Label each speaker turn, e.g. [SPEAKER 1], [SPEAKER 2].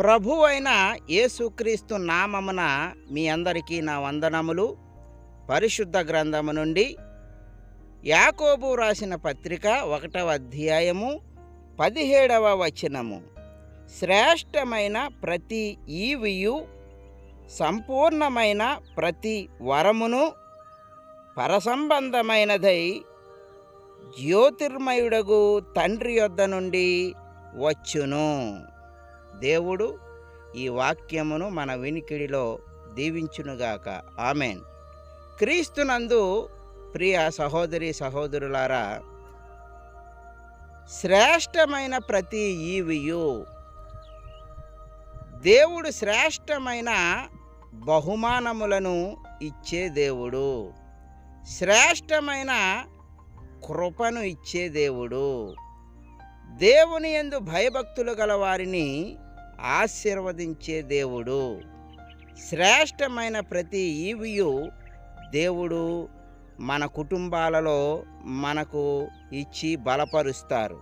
[SPEAKER 1] ప్రభువైన యేసుక్రీస్తు నామమున మీ అందరికీ నా వందనములు. పరిశుద్ధ గ్రంథము నుండి యాకోబు రాసిన పత్రిక 1వ అధ్యాయము 17వ వచనము. శ్రేష్టమైన ప్రతి ఈవియు సంపూర్ణమైన ప్రతి వరమును పరసంబంధమైనదై జ్యోతిర్మయుడగు తండ్రి యొద్ద నుండి వచ్చును. దేవుడు ఈ వాక్యమును మన వినికిడిలో దీవించునుగాక. ఆమెన్. క్రీస్తునందు ప్రియ సహోదరి సహోదరులారా, శ్రేష్టమైన ప్రతి ఈవియు, దేవుడు శ్రేష్టమైన బహుమానములను ఇచ్చే దేవుడు, శ్రేష్టమైన కృపను ఇచ్చే దేవుడు. దేవుని యందు భయభక్తులు గల వారిని ఆశీర్వదించే దేవుడు. శ్రేష్టమైన ప్రతి ఈవియు దేవుడు మన కుటుంబాలలో మనకు ఇచ్చి బలపరుస్తారు.